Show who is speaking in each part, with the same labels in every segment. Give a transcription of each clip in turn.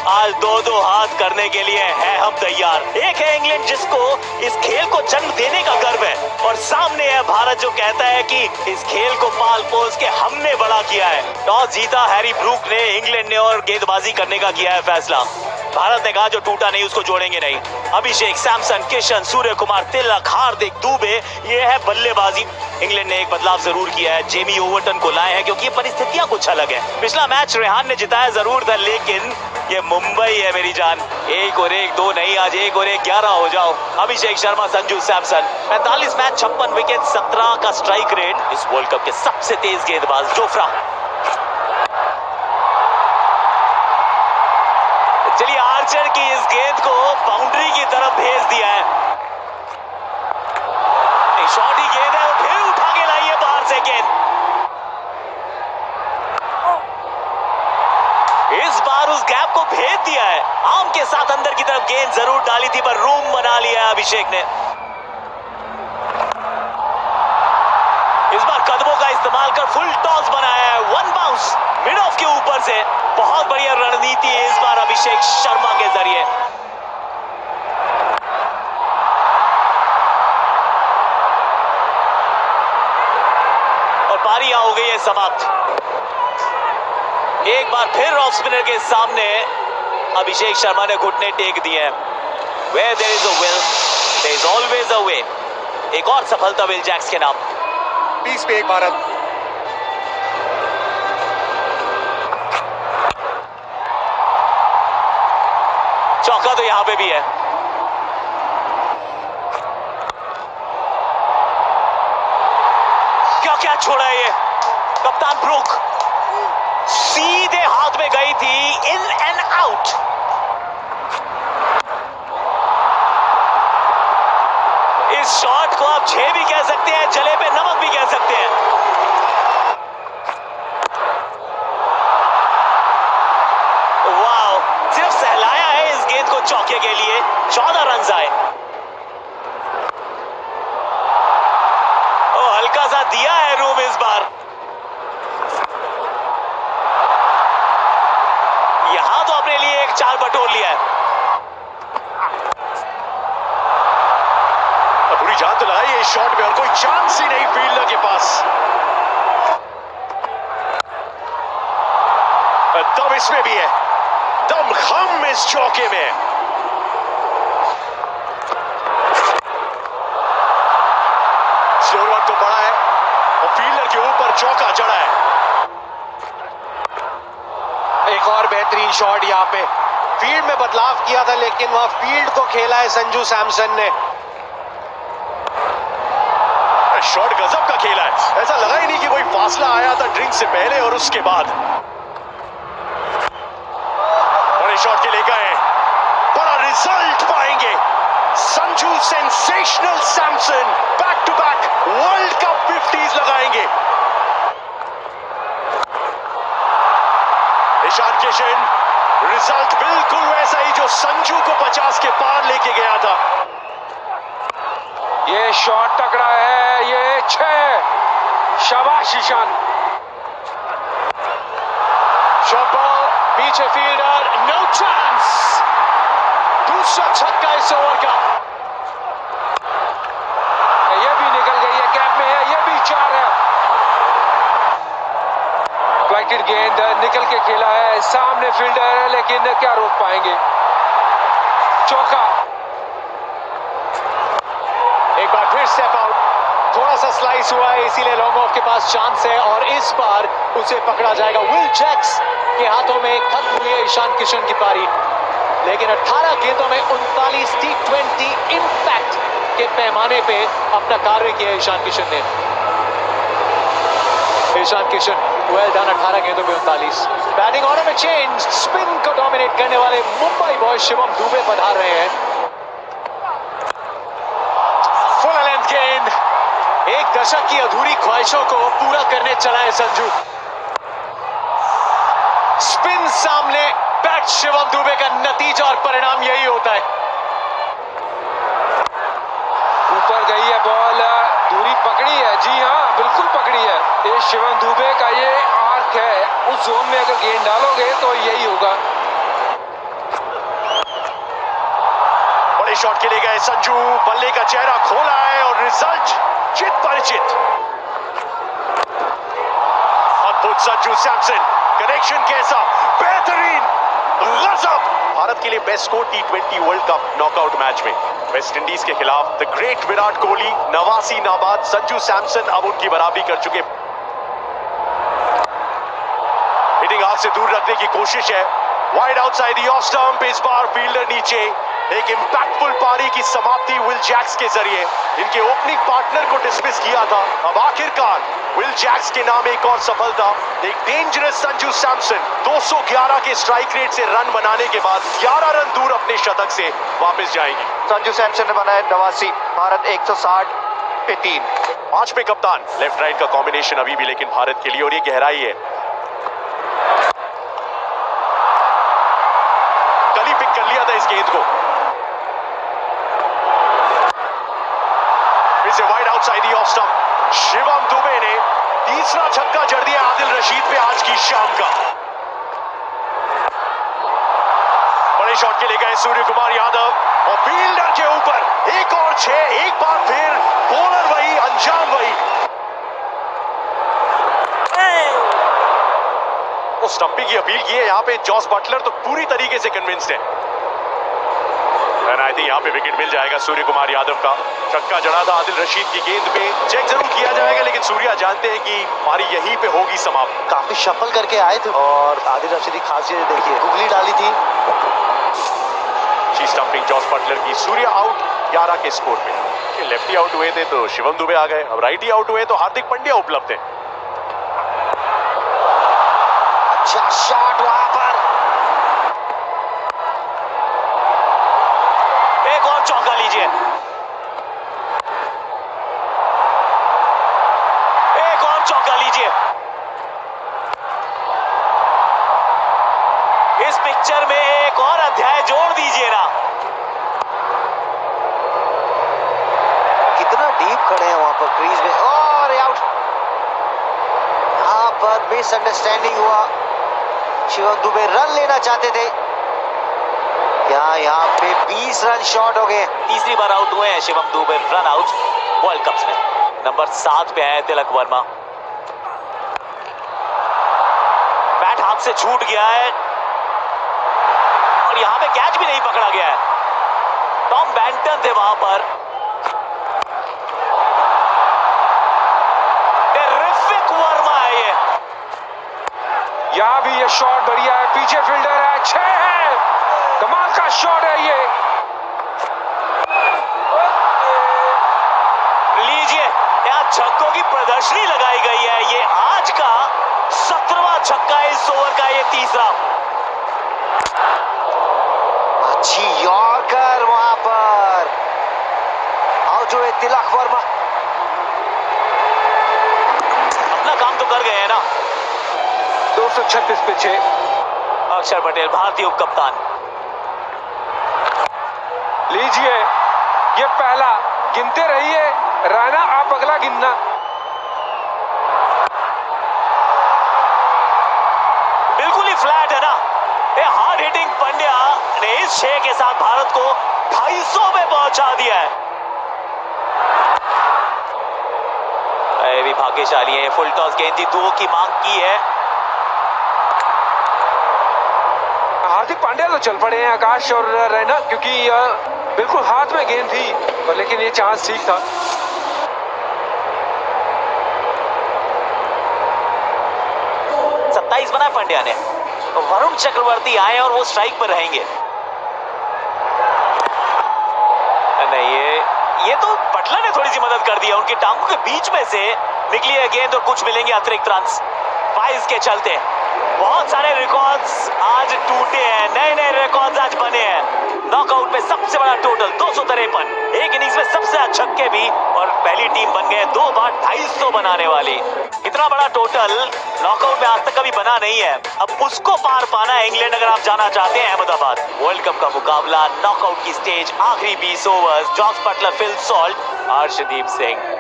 Speaker 1: आज दो दो हाथ करने के लिए है हम तैयार। एक है इंग्लैंड जिसको इस खेल को जन्म देने का गर्व है, और सामने है भारत जो कहता है कि इस खेल को पाल पोस के हमने बड़ा किया है। टॉस जीता हैरी ब्रूक ने, इंग्लैंड ने, और गेंदबाजी करने का किया है फैसला। भारत ने कहा जो टूटा नहीं उसको जोड़ेंगे नहीं। अभिषेक, सैमसन, किशन, सूर्य कुमार, तिलक, हार्दिक, दुबे, ये है बल्लेबाजी। इंग्लैंड ने एक बदलाव जरूर किया है, जेमी ओवरटन को लाए हैं क्योंकि ये परिस्थितियां कुछ अलग है। पिछला मैच रेहान ने जिताया जरूर था, लेकिन ये मुंबई है मेरी जान। 1 और 1 2 नहीं, आज 1 और 1 11 हो जाओ। अभिषेक शर्मा, संजू सैमसन, 45 मैच 56 विकेट, 17 का स्ट्राइक रेट। इस वर्ल्ड कप के सबसे तेज गेंदबाज जोफ्रा। चलिए आर्चर की इस गेंद को बाउंड्री की तरफ भेज दिया है। शॉट ही गेंद है, फिर उठा के लाइए बाहर से गेंद। इस बार उस गैप को भेज दिया है। आर्म के साथ अंदर की तरफ गेंद जरूर डाली थी, पर रूम बना लिया है अभिषेक ने। इस बार कदमों का इस्तेमाल कर फुल टॉस बनाया है, 1 बाउंस मिड ऑफ के ऊपर से। बहुत बढ़िया रणनीति है इस बार अभिषेक शर्मा के जरिए। और पारी हो गई है समाप्त। एक बार फिर ऑफ स्पिनर के सामने अभिषेक शर्मा ने घुटने टेक दिए हैं। Where there is a will, there is always a way। एक और सफलता विल जैक्स के नाम।
Speaker 2: 20 पे 1 भारत।
Speaker 1: चौका तो यहां पे भी है। क्या क्या छोड़ा है ये कप्तान ब्रूक। सीधे हाथ में गई थी, इन एंड आउट। इस शॉट को आप 6 भी कह सकते हैं, जले पे नमक भी कह सकते हैं। वाह, सिर्फ सहलाया है इस गेंद को चौके के लिए। 14 रन आए। हल्का सा दिया है रूम इस बार। यहां तो अपने लिए एक 4 बटोर लिया है।
Speaker 2: पूरी जान तो लगाई इस शॉट में, और कोई चांस ही नहीं फील्डर के पास। दम इसमें भी है, दम खम इस चौके में। स्लोर वन तो बड़ा है और फील्डर के ऊपर चौका चढ़ा है। एक और बेहतरीन शॉट यहां पे। फील्ड में बदलाव किया था, लेकिन वहां फील्ड को खेला है संजू सैमसन ने। शॉट गजब का खेला है, ऐसा लगा ही नहीं कि कोई फासला आया था ड्रिंक से पहले और उसके बाद। बड़े शॉट के लिए गए, बड़ा रिजल्ट पाएंगे Sanju sensational Samson. Back to back world cup 50s लगाएंगे। ईशान किशन, रिजल्ट बिल्कुल वैसा ही जो संजू को 50 के पार लेके गया था।
Speaker 3: ये शॉट तगड़ा है, ये 6। शाबाश ईशान।
Speaker 2: शॉट बॉल, पीछे फील्डर, नो चांस। दूसरा छक्का इस ओवर का।
Speaker 3: ये भी निकल गई है, कैप में है, ये भी 4 है। फ्लाइटेड गेंद निकल के खेला है, सामने फील्डर है, लेकिन क्या रोक पाएंगे। चौका।
Speaker 2: एक बार फिर स्टेप आउट, थोड़ा सा स्लाइस हुआ है, इसीलिए लॉन्ग ऑफ के पास चांस है, और इस बार उसे पकड़ा जाएगा। विल जैक्स के हाथों में खत्म हुई है ईशान किशन की पारी, लेकिन 18 गेंदों में 39 T20 इंपैक्ट के पैमाने पे अपना कार्य किया ईशान किशन ने। ईशान किशन वेल डन, 18 गेंदों में 39। बैटिंग ऑर्डर में चेंज, स्पिन को डोमिनेट करने वाले मुंबई बॉयज शिवम दुबे पधार रहे हैं। फुल लेंथ गेंद, एक दशक की अधूरी ख्वाहिशों को पूरा करने चला है संजू। स्पिन सामने, बैट शिवम दुबे का नतीजा और परिणाम यही होता है।
Speaker 3: ऊपर गई है बॉल, दूरी पकड़ी है। जी हाँ, बिल्कुल पकड़ी है। ये शिवम दुबे का ये आर्क है, उस जोन में अगर गेंद डालोगे तो यही होगा।
Speaker 4: शॉट के लिए गए संजू, बल्ले का चेहरा खोला है और रिजल्ट चित परिचित। अद्भुत संजू सैमसन, कनेक्शन कैसा, बेहतरीन, गजब। भारत के लिए best score T20 world cup knockout match में वेस्ट इंडीज के खिलाफ द ग्रेट विराट कोहली, 89 नाबाद संजू सैमसन अब उनकी बराबरी कर चुके। हिटिंग हाथ से दूर रखने की कोशिश है, wide outside the off stump, इस बार फील्डर नीचे। एक इंपैक्टफुल पारी की समाप्ति विल जैक्स के जरिए। इनके ओपनिंग पार्टनर को डिसमिस किया था, अब आखिरकार विल जैक्स के नाम एक और सफलता। एक डेंजरस संजू सैमसन 211 के स्ट्राइक रेट से रन बनाने के बाद 11 रन दूर अपने शतक से वापस जाएंगे।
Speaker 2: संजू सैमसन ने बनाया 89, भारत 160 पे 3।
Speaker 4: 5 पे कप्तान, लेफ्ट राइट का कॉम्बिनेशन अभी भी लेकिन भारत के लिए, और ये गहराई है। कल ही पिक कर लिया था इस गेंद को। फिर से wide outside off stump, Shivam Dubey ने तीसरा छक्का जड़ दिया आदिल रशीद पे आज की शाम का। बड़े शॉट के लिए गए सूर्य कुमार यादव और फील्डर के ऊपर एक और 6, एक बार फिर बॉलर वही, अंजाम वही। वो स्टंपिंग की अपील की है यहाँ पे जॉस बटलर, तो पूरी तरीके से कन्विंस्ड है। आई थिंक यहाँ पे विकेट मिल जाएगा सूर्य कुमार यादव का। छक्का जड़ा था आदिल रशीद की गेंद पे, चेक जरूर किया जाएगा, लेकिन सूर्या जानते हैं कि पारी यहीं पे होगी समाप्त।
Speaker 2: काफी शफल करके आए थे और आदिल रशीद की खासियत देखिए, गुगली डाली थी।
Speaker 4: शी स्टंपिंग जॉस बटलर की, सूर्या आउट 11 के स्कोर पे। लेफ्टी आउट हुए थे तो शिवम दुबे आ गए, अब राइटी आउट हुए तो हार्दिक पांड्या उपलब्ध है।
Speaker 2: अच्छा शॉट वहां पर,
Speaker 1: एक और चौका लीजिए, एक और चौका लीजिए। इस पिक्चर में एक और अध्याय जोड़ दीजिए ना।
Speaker 2: कितना डीप खड़े हैं वहां पर क्रीज में, और आउट। यहाँ पर मिसअंडरस्टैंडिंग हुआ, शिवम दुबे रन लेना चाहते थे, यहाँ पे 20 रन शॉर्ट हो गए।
Speaker 1: तीसरी बार आउट हुए हैं Shivam Dubey run out world cup में। नंबर 7 पे है तिलक वर्मा। बैट हाथ से छूट गया है और यहां पे कैच भी नहीं पकड़ा गया है। टॉम बैंटन थे वहां पर। टेरिफिक वर्मा है ये।
Speaker 3: यहाँ भी ये शॉट बढ़िया है, पीछे फील्डर है, 6 है, कमाल का शॉट है ये।
Speaker 1: लीजिए, यहाँ छक्कों की प्रदर्शनी लगाई गई है। ये आज का 17वां छक्का है इस ओवर का, ये तीसरा।
Speaker 2: अच्छी यॉर्कर वहां पर, आउट हुए तिलक वर्मा।
Speaker 1: अपना काम तो कर गए हैं ना।
Speaker 3: 236 पे 6।
Speaker 1: अक्षर पटेल भारतीय उप कप्तान।
Speaker 3: लीजिए, ये पहला, गिनते रहिए, राणा आप अगला गिनना।
Speaker 1: बिल्कुल ही फ्लैट है ना। ये हार्ड हिटिंग पंड्या ने इस 6 के साथ भारत को 250 में पहुंचा दिया है। ये भी भाग्यशाली है। फुल टॉस गेंद थी, 2 की मांग की है।
Speaker 3: हार्दिक पांड्या तो चल पड़े हैं आकाश और रैना, क्योंकि बिल्कुल हाथ में गेंद थी, पर लेकिन ये चांस ठीक था।
Speaker 1: बना पांड्या ने। वरुण चक्रवर्ती आए और वो स्ट्राइक पर रहेंगे। नहीं, ये तो बटलर ने थोड़ी सी मदद कर दिया। उनकी टांगों के बीच में से निकली है गेंद और कुछ मिलेंगे अतिरिक्त रन। 22 के चलते बहुत सारे रिकॉर्ड्स आज टूटे हैं, नए नए रिकॉर्ड्स आज बने हैं। नॉकआउट में सबसे बड़ा टोटल 253, एक इनिंग्स में सबसे अच्छे छक्के भी, और पहली टीम बन गए 2 बार 250 बनाने वाली। इतना बड़ा टोटल नॉकआउट में आज तक कभी बना नहीं है। अब उसको पार पाना है इंग्लैंड अगर आप जाना चाहते हैं अहमदाबाद। वर्ल्ड कप का मुकाबला, नॉकआउट की स्टेज, आखिरी 20 overs. Jos Buttler, Phil Salt, Arshdeep Singh.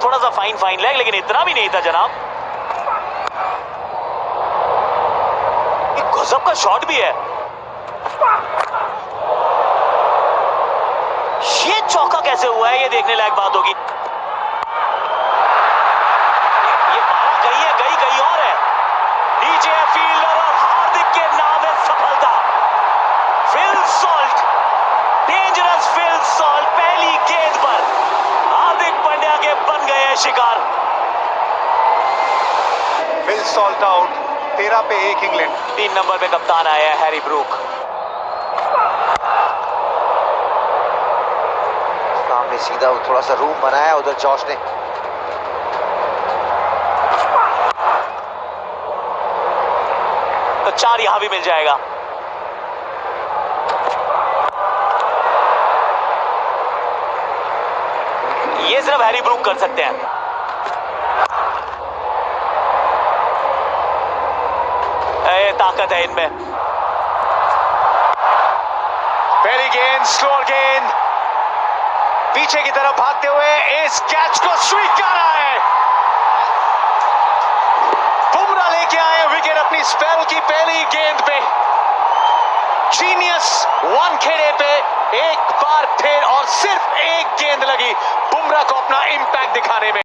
Speaker 1: थोड़ा सा फाइन लेग, लेकिन इतना भी नहीं था जनाब। गजब का शॉट भी है। ये चौका कैसे हुआ है, ये देखने लायक बात होगी। ये मारा गई और है, नीचे है फील्डर और हार्दिक के नाम है सफलता। Phil Salt, dangerous Phil Salt पहली गेंद पर हार्दिक पांड्या के बन गए हैं शिकार।
Speaker 2: फिल सॉल्ट आउट, 13 पे 1 इंग्लैंड।
Speaker 1: 3 नंबर में कप्तान आया है हैरी ब्रूक।
Speaker 5: सामने सीधा थोड़ा सा रूम बनाया उधर जॉश ने।
Speaker 1: तो 4 यहां भी मिल जाएगा। ये सिर्फ हैरी ब्रूक कर सकते हैं। ताकत है इनमें।
Speaker 2: पहली गेंद, स्लोअर गेंद, पीछे की तरफ भागते हुए इस कैच को स्वीकारा है। बुमराह लेके आए विकेट अपनी स्पेल की पहली गेंद पे। जीनियस वानखेड़े पे एक बार फिर और सिर्फ एक गेंद लगी बुमराह को अपना इंपैक्ट दिखाने में।